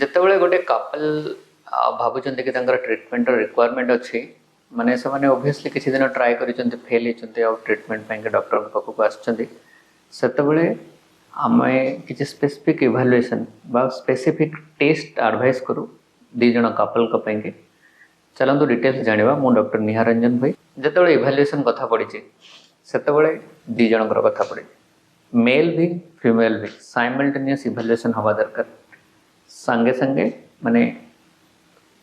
ଯେତେବେଳେ ଗୋଟେ କପଲ ଭାବୁଛନ୍ତି କି ତାଙ୍କର ଟ୍ରିଟମେଣ୍ଟର ରିକ୍ୱାରମେଣ୍ଟ ଅଛି, ମାନେ ସେମାନେ ଅବଭିୟସଲି କିଛି ଦିନ ଟ୍ରାଏ କରିଛନ୍ତି, ଫେଲ୍ ହେଇଛନ୍ତି ଆଉ ଟ୍ରିଟମେଣ୍ଟ ପାଇଁକି ଡକ୍ଟରଙ୍କ ପାଖକୁ ଆସିଛନ୍ତି, ସେତେବେଳେ ଆମେ କିଛି ସ୍ପେସିଫିକ୍ ଇଭାଲୁଏସନ୍ ବା ସ୍ପେସିଫିକ୍ ଟେଷ୍ଟ ଆଡ଼ଭାଇସ୍ କରୁ ଦୁଇ ଜଣ କପଲଙ୍କ ପାଇଁକି। ଚାଲନ୍ତୁ ଡିଟେଲ୍ସ ଜାଣିବା। ମୁଁ ଡକ୍ଟର ନିହାର ରଞ୍ଜନ ଭାଇ। ଯେତେବେଳେ ଇଭାଲୁଏସନ୍ କଥା ପଡ଼ିଛି ସେତେବେଳେ ଦୁଇ ଜଣଙ୍କର କଥା ପଡ଼ିଛି, मेल भी फीमेल भी साइमल्टेनियस इभालुएसन हवा दरकार। सांगे सांगे माने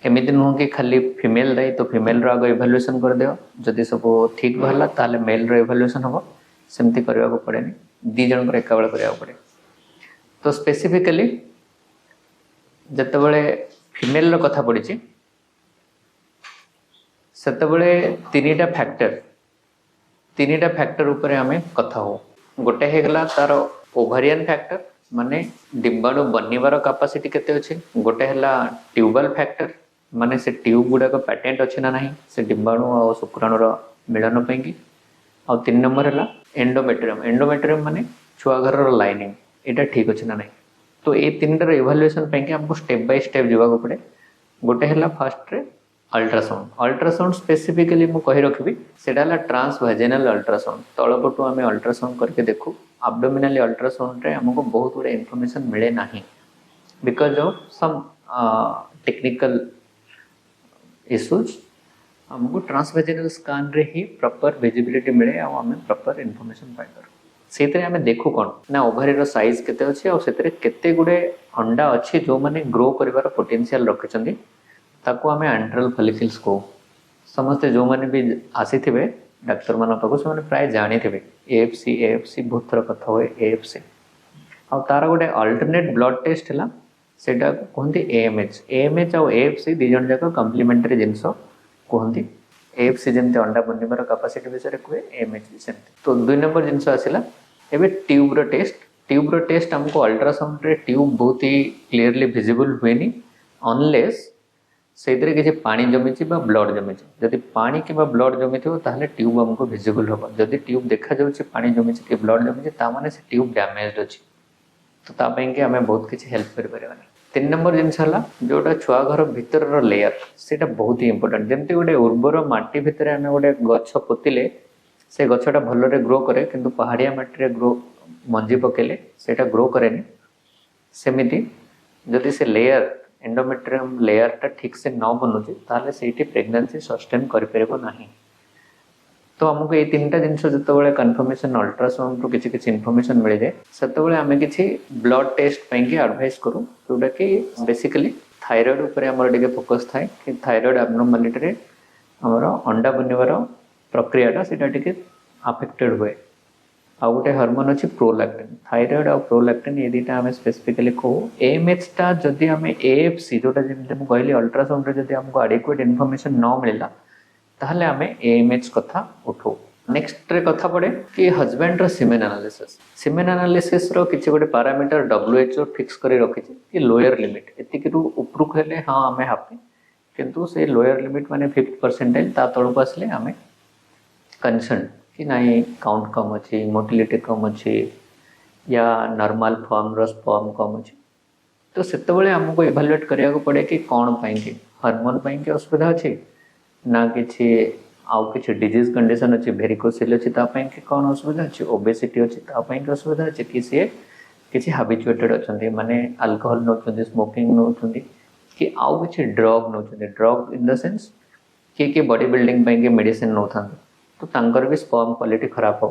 एमती नुह कि खाली फीमेल दाई तो फीमेल रो आग इभालुएसन कर दियो, जदि सब ठीक बाहला ताले मेल रो इभालुएसन हम सेमती करने को पड़े, दी जन एका बेले करने पड़े। तो स्पेसिफिकली जितेबाला फीमेल रो कथा पड़ी सेतेबाला तीन टा फैक्टर उपर आम कथा हो। गोटे होगला तार ओभारियन फैक्टर माने डिंबाणु बनवार कैपेसिटी केते अच्छे, गोटे है ट्यूबल फैक्टर माने से ट्यूब गुड़ाक पैटेंट अच्छे ना नहीं से डिंबाणु और शुक्राणुर मिलन पाई, आ तीन नंबर है एंडोमेट्रियम। एंडोमेट्रियम माने छुआ घर लाइनिंग यहाँ ठीक अच्छे ना नहीं। तो ये तीन टार इभालुएसन आमको स्टेप बाय स्टेप जावाक पड़े। गोटे है फास्ट अल्ट्रासाउंड। अल्ट्रासाउंड स्पेसिफिकली मुझे कही रखी से ट्रांसवाजिनल अल्ट्रासाउंड। तलपटू आम अल्ट्रासाउंड करके देखू, एब्डोमिनल अल्ट्रासाउंड रे हमको बहुत गुड़े इनफॉरमेशन मिले ना because of some technical issues. हमको ट्रांसवाजिनल स्कान रे ही प्रॉपर विजिबिलिटी मिले और आम प्रॉपर इनफॉरमेशन पाई पार। से आम देखू कौन ना ओभारी साइज केते अच्छे और केते गुड़े अंडा अच्छी जो मैंने ग्रो कर पोटेंशियल रखिंट ताको आम एंट्रल फॉलिकल्स को समस्ते जो मैंने भी आसी थे डाक्तर मान पाक से प्राय जानी थे एएफसी बहुत थर कथा हुए एएफसी आ तार गोटे अल्टरनेट ब्लड टेस्ट है सेटा कहते एएमएच और एएफसी दी जन जाक कम्प्लीमेंटरी जिनस कहते। एएफसी जमी अंडा बनवार कैपेसिटी विषय कहे, एएमएच भी सेमती। तो 2 नंबर जिनस आसला एवं ट्यूब्र टेस्ट। ट्यूब्र टेस्ट आमको अल्ट्रासाउंड रे ट्यूब बहुत ही क्लीयरली विजिबल हुए अनलेस से किसी पानी जमी ब्लड जमी। जदि पानी कि ब्लड जमी थो ट्यूब आमको विजिबल हम। जदि ट्यूब देखा जाऊँगी पानी जमी कि ब्लड जमी ताने से ट्यूब डैमेज अच्छी, तो तापाई आम बहुत किसी हेल्प कर। 3 नंबर जिनस जोटा छुआ घर भीतर लेयर से बहुत ही इंपोर्टेंट। जमती गोटे उर्वर माटी भितर आम गोटे गछ पोतिले से गछटा भलरे ग्रो करे, किंतु पहाड़िया माटी ग्रो मंजी पकेले से ग्रो करे। सेमिति जदि से लेयर एंडोमेट्रियम लेयर टा ठीक से न बनूची ताले सेठी प्रेगनेंसी सस्टेन कर परिबो नाही। तो हमको ये 3टा जिनस जो कन्फर्मेशन अल्ट्रासाउंड रू किसी किसी इनफॉरमेशन मिल जाए से आम किसी ब्लड टेस्ट पाई एडवाइस करूँ, जोटा कि बेसिकली थायराइड उपर आमर टिके फोकस थाए कि थायराइड एब्नॉर्मलिटी रे हमर अंडा बनवार प्रक्रियाटा सेटा टिके अफेक्टेड हुए। आ गोटे हार्मोन अच्छी प्रोलैक्टिन। थायराइड और प्रोलैक्टिन ये दुटा आम स्पेसिफिकली कहू। एएमएच टा जदि आम एएफसी जोटा जमी कहली अल्ट्रासाउंड रे जदि हमको एडिक्वेट इनफॉरमेशन न मिलला ताहले आम एएमएच कथा उठो। नेक्स्ट रे कथा पड़े कि हजबैंड रो सीमेन एनालिसिस। सीमेन एनालिसिस रो किसी गोटे पैरामीटर WHO फिक्स करी रखी कि लोअर लिमिट एतिक रु उपरुक हेले हाँ आम हैप्पी, किंतु से लोअर लिमिट माने 5th परसेंटाइल ता तळको आसले आम कंसर्न कि नहीं काउंट कम अच्छी, मोटिलिटी कम अच्छी या नॉर्मल फॉर्म स्पर्म कम अच्छी। तो सेतबेले हमको इवैल्यूएट करिया को पड़े कि कौन पाई कि हार्मोन पाई कि असुविधा अच्छी ना किसी आउ किसी डिजीज कंडीशन अच्छी, भेरिकोसिल अच्छी तापाई कि कौन असुविधा अच्छी, ओबेसिटी अच्छी तापाई कि असुविधा अच्छी कि सी किसी हैबिचुएटेड अच्छा माने अल्कोहल नौकरी, स्मोकिंग नौकरी कि आउ किसी ड्रग नौकरी। ड्रग इन द सेंस किए बॉडी बिल्डिंग पाई कि मेडिसिन नौ था तो तांकर भी स्पर्म क्वालिटी खराब हो,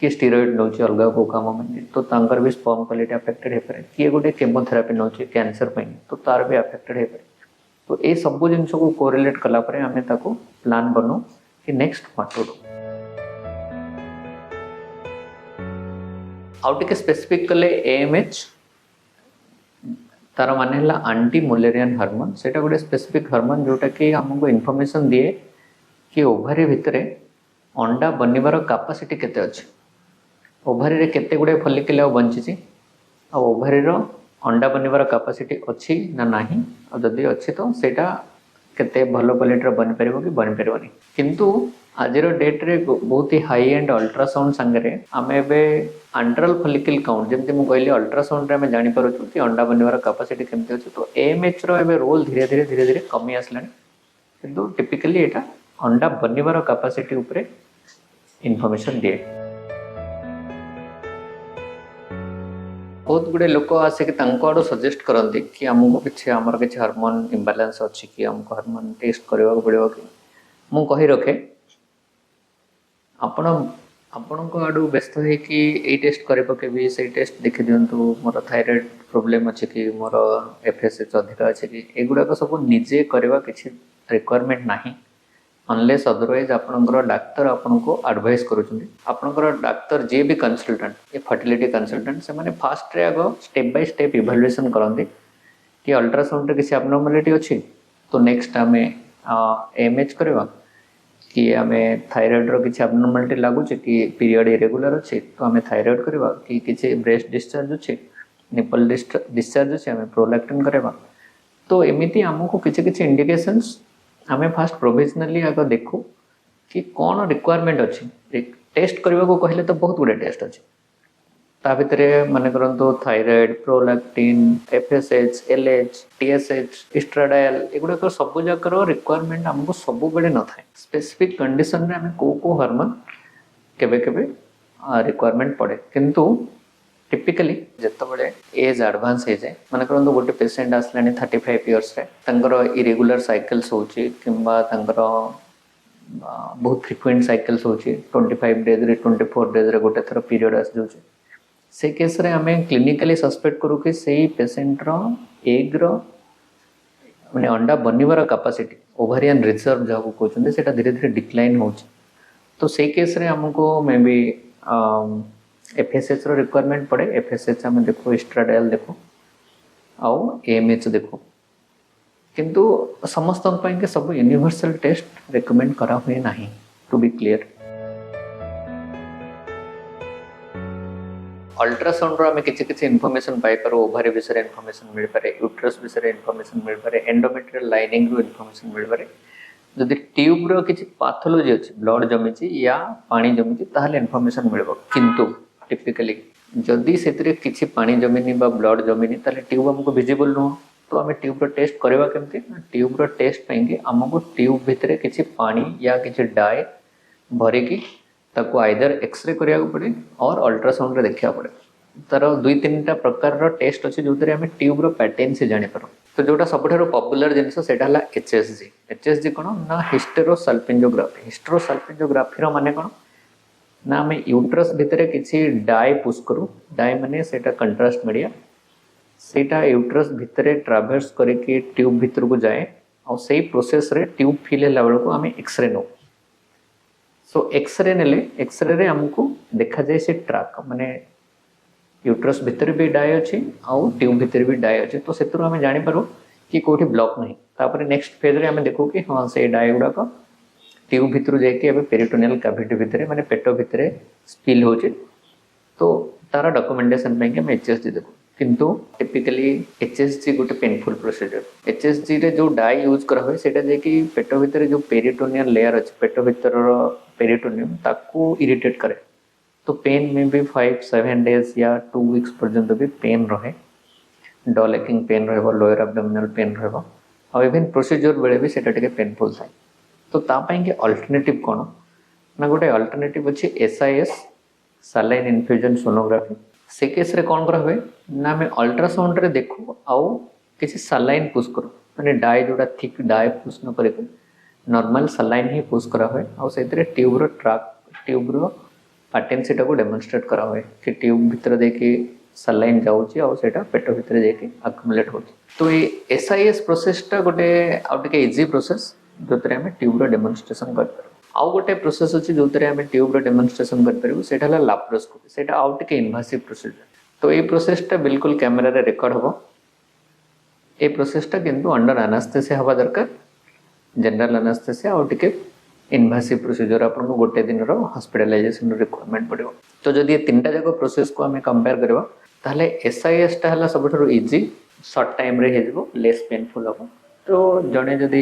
कि स्टीरोइड नौ अलग को काम में तो तांकर भी स्पर्म क्वालिटी अफेक्टेड हो पाए। किए गोटे केमोथेरापी नौ कैंसर तो तार भी अफेक्टेड हो पाए। तो ये सब जिनस को कोरिलेट कला परे आमे ताको प्लान बनो कि नेक्स्ट माटो आउ टिके स्पेसिफिक कले एएमएच तार माने हला एंटी मुलेरियन हार्मोन। सेटा गोटे स्पेसिफिक हार्मोन जोटा कि हमको इनफॉरमेशन दिए कि ओभारी भितरे अंडा बनवार कैपेसिटी केते अछि, ओभारी रे केते गुडे फॉलिकल बंची आ ओभारी रो अंडा बनवार कैपेसिटी अच्छी ना नहीं, और जदि अच्छी तो सेटा केते भलो क्वालिटी बन परिबो कि बन परिबोनी। किंतु आज डेट रे बहुत ही हाई एंड अल्ट्रासाउंड सांगे आम ए आंट्रल फॉलिकल काउंट जमी मुझे कहली अल्ट्रासाउंड में जापर कि अंडा बनवार कैपेसिटी केमती अच्छे तो एएमएच रोल धीरे धीरे धीरे धीरे कमी आसला किंतु टिपिकली यहाँ अंडा बनवार कैपेसिटी उपरे इनफॉरमेशन दिए। बहुत गुड़े लोक आसिक आड़ सजेस्ट करती कि आमको किसी आमर किसी हार्मोन इम्बालांस अच्छी कि आमको हार्मोन टेस्ट करने को पड़ो कि मु कही रखे आपण को आड़ू व्यस्त है कि ये टेस्ट करे पकेबी से टेस्ट देखी दिंतु मोर थायराइड प्रोब्लेम अच्छे कि मोर एफएसएच अधिक अच्छे कि एगुड़ाक सब निजे करवा किसी रिक्वायरमेंट नाही अनलेस अदरवाइज आपणकर डाक्तर आपन को एडवाइस करूँ डाक्तर जी भी कंसल्टेंट ये फर्टिलिटी कंसल्टेंट से माने फास्ट रे आगो स्टेप बाय स्टेप इवैल्यूएशन करते कि अल्ट्रासाउंड किसी एब्नॉर्मलिटी अच्छी तो नेक्स्ट आम एएमएच करवा कि आम थायराइड रो किसी एब्नॉर्मलिटी लगुच कि पीरियड इरेगुलर अच्छे तो आम थायराइड करवा कि किसी ब्रेस्ट डिस्चार्ज अच्छे निपल डिस्चार्ज अच्छे आम प्रोलैक्टिन करवा तो एमती आमको किसी किसी इंडिकेशंस आम फास्ट प्रोविजनली आग देखू कि कौन रिक्वायरमेंट अच्छी टेस्ट करने को कहले तो बहुत गुड़े टेस्ट अच्छे ता भितर मन करंतु thyroid prolactin FSH LH TSH estradiol एगुड़ाक सब जाकर रिक्वायरमेंट आमको सब बेले न था स्पेसिफिक कंडीशन रे आम को हार्मोन केबे केबे रिक्वायरमेंट पड़े किंतु टिपिकली जिते एज एडवांस हो जाए मन करंतु गोटे पेसेंट आसला 35 इयर्स इरेगुलर साइकल्स होची किंबा बहुत फ्रिक्वेंट साइकल्स होची 25 डेज रे 24 डेज रे गोटे थर पीरियड आस जाउची से केस रे आम क्लिनिकली सस्पेक्ट करू कि से पेसेंट रो एग रो माने अंडा बनवार कैपेसिटी ओवरियन रिजर्व जहाँ कहते हैं धीरे धीरे डिक्लाइन हो तो से केस रे हमको मे बी एफएसएच रो रिक्वायरमेंट पड़े एफएसएच आम देखो एस्ट्राडायल देखो आउ एएमएच देखो किंतु समस्त के सब यूनिवर्सल टेस्ट रिकमेंड करा हुए नहीं टू बी क्लियर। अल्ट्रासाउंड आम किसी इनफॉरमेशन पाइपर ओभारी विषय इनफॉरमेशन मिल पारे यूट्रस विषय इनफॉरमेशन मिल पारे एंडोमेट्रियल लाइनिंग रो इनफॉरमेशन मिल पारे जदि ट्यूब रो किसी पैथोलॉजी अच्छी ब्लड जमी या पानी जमी ताहले इनफॉरमेशन मिल किंतु टिपिकली जदि से किसी पानी जमीनी ब्लड जमीनी ताहले ट्यूब हमको विजिबल नुह तो आम ट्यूब टेस्ट करवा केमती ट्यूब टेस्ट पाई आमको ट्यूब भितर किसी पानी या किसी डाए भरिकी ताको आइदर एक्सरे करिया पड़े और अल्ट्रासाउंड रे देखा पड़े तार 2-3टा प्रकार टेस्ट अच्छे जो आम ट्यूब पैटर्न से जापर तो जोटा सब पॉपुलर जिनस से एचएसजी कौन ना हिस्टेरोसाल्पिंजोग्राफी हिस्टेरोसाल्पिंजोग्राफी माने कौन ना आम यूट्रस भितर किसी डाए पुश करूँ डाए माने सेटा कंट्रास्ट मीडिया सेटा यूट्रस भितर ट्रावर्स करके ट्यूब भितर को जाए और सही प्रोसेस रे ट्यूब फिल है बेलू आम एक्सरे नौ सो एक्सरे नेले एक्सरे रे हमको देखा जाए से ट्रैक माने यूट्रस भितर भी डाए अच्छी आउ ट्यूब भितर भी डाए अच्छे तो से आम जापर कि कौटी ब्लॉक नहीं तापर नेक्स्ट फेज रे आम देखू कि हाँ से डाए गुड़ाक ट्यूब भितर जाकि पेरिटोनियल कैविटी भितर माने पेट भितर स्पिल हो तो तार डॉक्यूमेंटेशन पे एचएसजी देखू किंतु टिपिकली एचएसजी गोटे पेनफुल प्रोसीजर एचएसजी रे जो डाई यूज करा हुए सेटा जे पेट भितर जो पेरिटोनियल लेयर अच्छे पेट भितर पेरिटोनियम ताकू इरिटेट करे तो पेन में भी 5-7 डेज या 2 वीक्स पर्यंत भी पेन रहे डल एकिंग पेन रहा लोअर एब्डोमिनल पेन रहा और इवन प्रोसीजर बेले भी सेटा टिके पेनफुल थाए तो तापाई के अल्टरनेटिव कौन ना गोटे अल्टरनेटिव अच्छे एसआईएस सलाइन इनफ्यूजन सोनोग्राफी से केस रे कौन करा हुए ना आम अल्ट्रासाउंड रे देखू आउ किसी सलाइन पुश करूँ मैंने डाए जोड़ा थिक डाए पुश न करके नॉर्मल सलाइन ही पुश करा हुए और से ट्यूब रो ट्रैक ट्यूब रो पैटेंसीटा को डेमोन्स्ट्रेट करा हुए कि ट्यूब भितर देखिए सलाइन जाऊँगी और सेटा पेट भितर जाके अक्युमुलेट हो तो ये एसआईएस प्रोसेसटा गोटे आउ टिके इजी प्रोसेस जो आम ट्यूब रो डेमोन्स्ट्रेशन कर आउ गोटे प्रोसेस अच्छी जो आम ट्यूब रो डेमोन्स्ट्रेशन कर लाप्रोस्कोपी सेटा आउ टिके इनवासिव प्रोसीजर तो ये प्रोसेसटा बिल्कुल कैमेरा रे रेकर्ड हम ये प्रोसेसटा किंतु अंडर एनास्थेसिया हवा दरकार जनरल एनास्थेसिया और टिके इनवासिव प्रोसीजर आपको गोटे दिन हॉस्पिटलाइजेशन रिक्वायरमेंट पड़ो तो जब ये 3टा जाक प्रोसेस को आम कंपेयर करवा ताहले एसआईएस टा हला सबठुरु इजी शॉर्ट टाइम रे हेजबो लेस पेनफुल हम तो जड़े जदि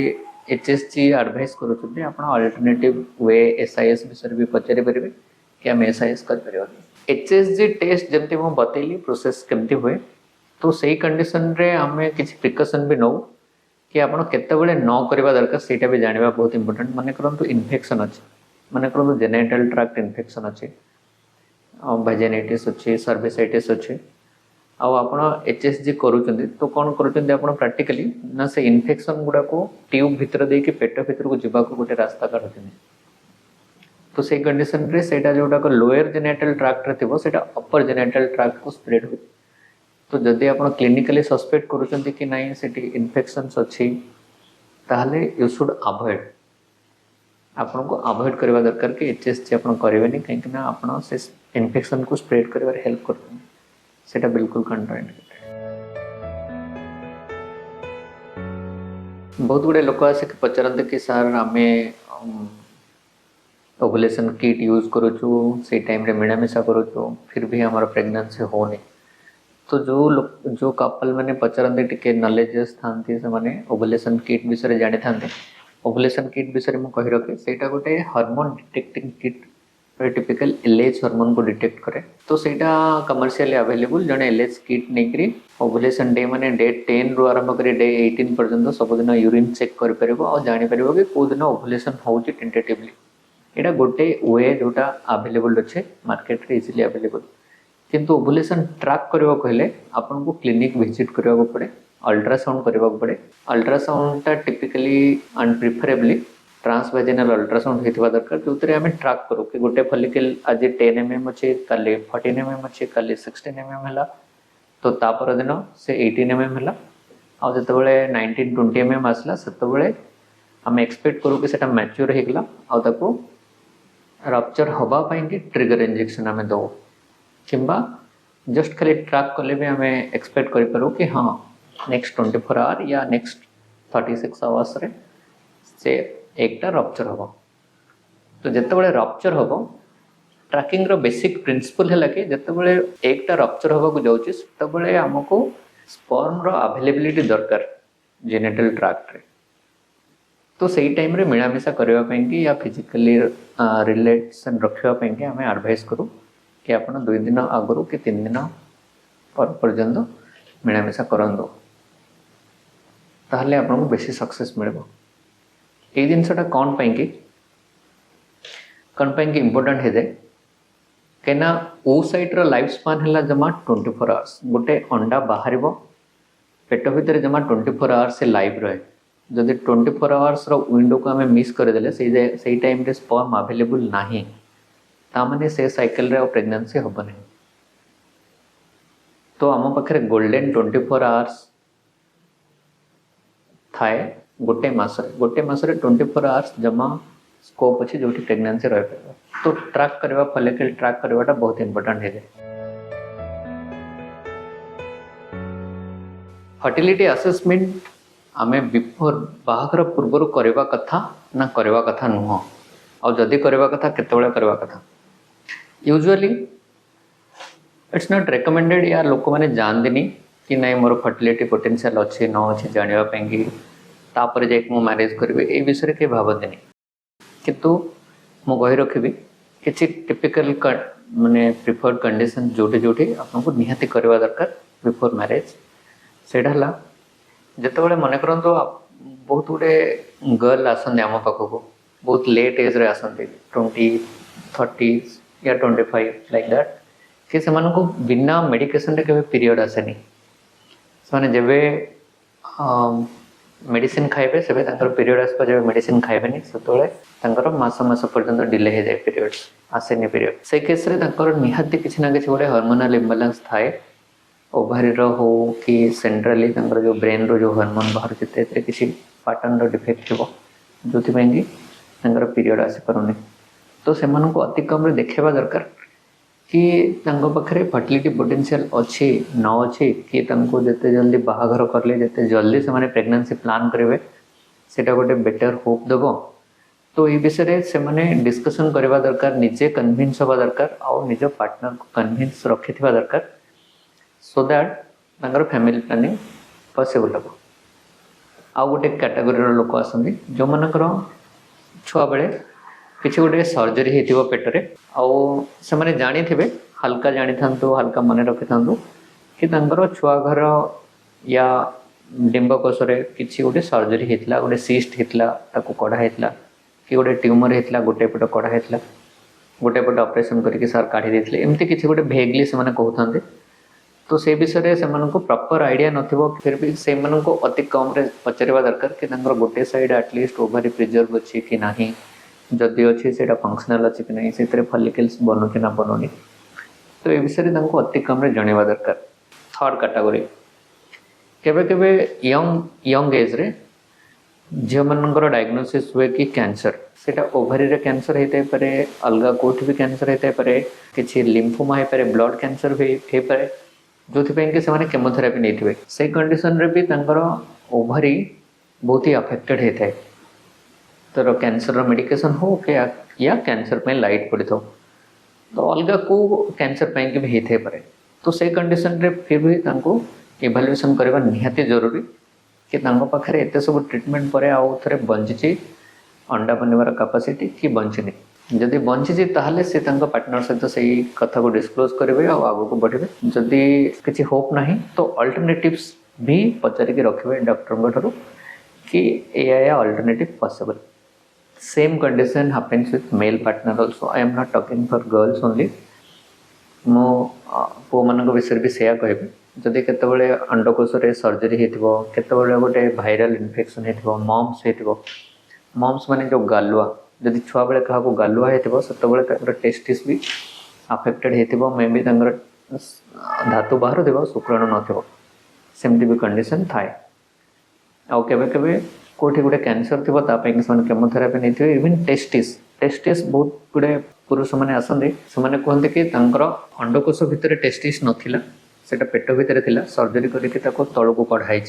HSG एडवाइस करूँ आप अल्टरनेटिव वे SIS विषय भी पचारि पारे कि आम SIS कर HSG टेस्ट जमती मुझे बतैली प्रोसेस केमती हुए तो सही कंडीशन रे आम किसी प्रिकसन भी नौ कि आप केतबेले न करवा दरकार सेटा भी जानवा बहुत इंपोर्टेंट मन करंतु इन्फेक्शन अच्छे मन करंतु जेनिटल ट्रैक्ट इन्फेक्शन अच्छे भाइजाइटिस अच्छे सर्विसाइटिस अच्छे आपण HSG करूँ तो कौन करूँ प्राक्टिकली ना से इन्फेक्शन गुड़ा को ट्यूब भितर दे कि पेट भितर को जीवा गोटे रास्ता काढ़ुଛନ୍ତି तो से कंडीशन रे सेटा जोटा को लोअर जेनिटल ट्रैक्ट रे थिबो सेटा अपर जेनिटल ट्रैक्ट को स्प्रेड हो तो जदि आप क्लिनिकली सस्पेक्ट करूँ कि नहीं सेठी इन्फेक्शंस अच्छी ताहले यू शुड अवॉइड आपन को अवॉइड करवा दरकार कि HSG आपन करेंगे कहीं ना आपन से इन्फेक्शन को स्प्रेड कर हेल्प करते सेटा बिल्कुल कंट्राइंडिकेटेड। बहुत गुड़े लोक आसिक पचारते कि सर आम ओवुलेशन किट यूज करूँ से टाइम रे मिलामिशा करूँ फिर भी हमारा प्रेगनेंसी होनी तो जो कपल मैंने पचारते टिके नॉलेजेस थांती से माने ओवुलेशन किट विषय जानी था ओवुलेशन किट विषय मुझे कही रखे सेटा गोटे hormone detecting kit typical LH hormone को डिटेक्ट करे तो सेटा कमर्शियली अवेलेबल जड़े LH किट नहीं ओवुलेशन डे माने डे 10 रु आरंभ कर डे 18 पर्यंत सबुदिन यूरिन चेक कर और जापर कि कौ दिन ओवुलेशन होची टेंटेटिवली यहाँ गोटे वे जोटा अवेलेबल अच्छे मार्केट रे इजिली अवेलेबल किंतु ओवुलेशन ट्रैक करने कहले आपन को क्लिनिक विजिट करने पड़े अल्ट्रासाउंड करने पड़े अल्ट्रासाउंडटा टिपिकली एंड प्रिफरेबली ट्रांसवाजिनल अल्ट्रासाउंड होता दरकार जो आम ट्रैक करूँ कि गोटे फॉलिकल आज 10 mm अच्छे काली 14 mm अच्छे काली 16 mm है तो तापर दिन से 18 mm है आते 19-20 mm आसला से आम एक्सपेक्ट करूँ कि सेटा मैच्योर होगला आपको रप्चर हवापाई कि ट्रिगर इंजेक्शन आम दो कि जस्ट खाली ट्रैक कले भी आम एक्सपेक्ट करूँ कि हाँ नेक्स्ट 24 आवर या नेक्स्ट 36 आवर्स रे से एकटा रप्चर हम तो जितेबाला रप्चर हम ट्रैकिंग रो बेसिक प्रिंसिपल है कि जितेबाला एकटा रप्चर हवा को जाऊँगी से आमको स्पर्म रो अवेलेबिलिटी दरकार जेनिटल ट्रैक्ट रे तो सही टाइम रे मिलामिशा करने कि या फिजिकली रिलेशन रखापी आम एडवाइस करूँ कि आप 2 दिन आगु कि 3 दिन पर्यंत मिलामिशा करूँ ताहले आपको बेसी सक्सेस मिल ये जिनसा कौन पाई इम्पोर्टाट है कहीं ओसाइट लाइफ स्पान है जमा 24 आवर्स गोटे अंडा बाहर पेट भितर जमा 24 आवर्स से लाइव रहे जदि 24 आवर्स विंडो को आम मिस करदे से टाइम रे स्पर्म अवेलेबल नहीं तामाने से साइकिल रे प्रेगनेंसी हम नहीं तो आम पाखे गोल्डन 24 आवर्स थाए गोटे मसरे 24 आवर्स जमा स्कोप अच्छे जो प्रेगनेंसी रही पार तो ट्रैक करवा फॉलिकल ट्रैक करवाटा बहुत इंपोर्टेंट है। फर्टिलिटी असेसमेंट आमे बिफोर बाहागर पूर्वर करवा कथा ना करवा कथा नुह और जदि करवा कथा केतेबेले करवा कथा यूजुअली इट्स नॉट रेकमेंडेड या लोक मैंने जानते कि नहीं मोर फर्टिलिटी पोटेंशियल अच्छे न अच्छे जानापी तापर जाक मो मैरेज करी ए विषय के भावती किंतु मु कही रखी किसी टिपिकल माने प्रिफर्ड कंडीशन जोटी जोटी आपको निहाती करवा दरकार बिफोर मैरेज सेटा हला जितेबाला मन कर बहुत गुटे गर्ल आसते आम पाखक बहुत लेट एज रे आसते 20, 30 या 25 लाइक दैट कि से बिना मेडिकेशन रे केबे पीरियड आसेनी से जेबे मेडिसिन खाइबे से पीरियड आसपा जब मेडिसिन खाइबेनी से मास पर्यंत डिले हो जाए पीरियड्स आसेनी पीरियड से केस रे निहाती किसी ना किसी गोटे हार्मोनल इम्बालांस थाए ओभारी हो कि सेंट्रली जो ब्रेन रो जो हार्मोन बाहर जिते किसी पैटर्न रो डिफेक्ट थी जो कि पीरियड आसी पारुनी तो से अति कम देखा दरकार कि पाखे फर्टिलिटी पोटेंशियल अच्छी न अच्छी कि जिते जल्दी बाहाघर कले जिते जल्दी से प्रेगनेंसी प्लान करेंगे सेटा गोटे बेटर होप देव तो ये विषय से डिस्कसन करवा दरकार निजे कन्विन्स हवा दरकार और निज पार्टनर को कन्विन्स रखि दरकार so that family planning possible हम आउ गोटे कैटेगोरी लोक आसती जो मनकर छुआ बेले किसी गोटे सर्जरी होती पेटरे आउ से जानी थे हल्का जानी था हल्का मन रखी था कि छुआ घर या डिम्बकोश किसी गोटे सर्जरी होता गोटे सिस्ट होता कढ़ा होता कि गोटे ट्यूमर होता गोटे पट कढ़ा होता गोटे पट ऑपरेशन करके सार काढ़ी देते एमती किसी गोटे भेगली से कहते तो से विषय से प्रॉपर आइडिया नथिबो फिर भी से अति कम रे पचारिबा दरकार कि गोटे साइड एटलिस्ट ओवरी प्रिजर्व अच्छी कि नहीं जदि अच्छी से फंक्शनल अच्छी कि नहीं से फॉलिकल्स बनू कि ना बनूनी तो ये विषय अति कम रे जणेबा दरकार। थर्ड कैटेगरी केबे केबे यंग एज रे झील मानकर डायग्नोसिस हुए कि कैंसर सेटा ओवरी रे कैंसर होते पारे अलग कोठी भी कैंसर होते पारे किछि लिम्फोमा हो पारे ब्लड कैंसर हो पारे जो कि से केमोथेरापी नहीं से कंडीशन रे भी तंकर ओवरी बहुत ही अफेक्टेड होता है तो कैंसर मेडिकेशन हो या कैंसर पे लाइट पड़ी तो अलग को कैंसर पे भी होते पारे तो से कंडीशन रे फिर भी इवैल्यूएशन करवा निहाती जरूरी कि पाखे एत सब ट्रीटमेंट पर आउ थे बंची अंडा बनवार कैपेसिटी कि बंचनी जदि बंची ताहले से पार्टनर सहित से कथा को डिस्क्लोज करेंगे आग को बढ़े जदि किसी होप ना तो अल्टरनेटिव्स भी पचारिक रखिए डॉक्टर ठार कि या alternative possible. Same condition happens with male partner also I am not talking for girls only मो पुओ मान विषय भी सेया कहबी जदि केतबेले अंडकोश सर्जरी होतिबो केतबेले गोटे भाइरल इन्फेक्शन होतिबो मम्स माने जो गालुआ जदि छुआ बेले क्या गालुआ होतिबो सेतबेले टेस्टिस भी अफेक्टेड होतिबो मे बी धातु बाहर देबो शुक्राणु नथिबो सेमती भी कंडीशन थाए आउ केबे केबे कोठी गोटे कैंसर थिबो ता पे केमोथेरापी नहीं थे इवन टेस्टिस बहुत गुड़े पुरुष मैंने आसती से कहते कि अंडकोश भितर टेस्टिस नथिला सेटा पेट भितर थिला सर्जरी करके तलू कढ़ाई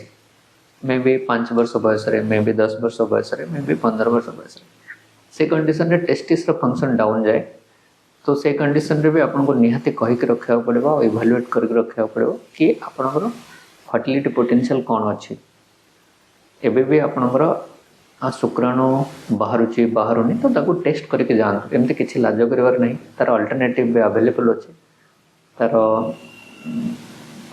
मे बी 5 वर्ष बयस मे बी 10 वर्ष बयस मे बी 15 वर्ष बयस से कंडीशन रे टेस्टिस फंक्शन डाउन जाए तो से कंडीशन रे भी आपको निहाती कहीकि रखा पड़ो इवालुएट करके रखा पड़ो कि आपणकर फर्टिलिटी पोटेंशियल कौन अच्छी एबे भी आपणकर शुक्राणु बाहरुची बाहरुनी तो ताको टेस्ट करके जानते एमती किसी लाज कर नहीं तार अल्टरनेटिव भी अवेलेबल अच्छे तार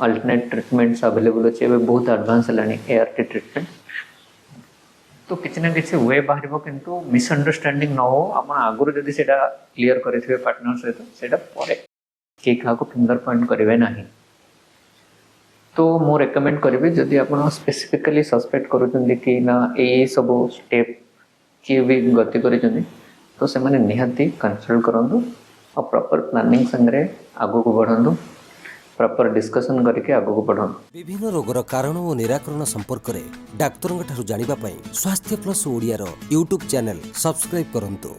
अल्टरनेट ट्रीटमेंट्स अवेलेबल अच्छे बहुत एडवांस है ART ट्रीटमेंट तो किसी ना किसी वे बाहर किंतु मिसअंडरस्टैंडिंग न हो आप आगुरी जदि से क्लीयर करेंगे पार्टनर सहित से क्या फिंगर पॉइंट करेंगे ना तो मु रेकमेंड करी जदि आप स्पेसिफिकली सस्पेक्ट करुँच कि ना ये सब स्टेप किए भी गति कर तो से निहाती कंसल्ट करूँ और प्रॉपर प्लानिंग संगे आगू को बढ़ातु प्रॉपर डिस्कशन करके आगू को बढ़ातु। विभिन्न रोगर कारण और निराकरण संपर्क में डाक्तरों ठारू जानिबा पई स्वास्थ्य plus Odia YouTube channel subscribe करंतु।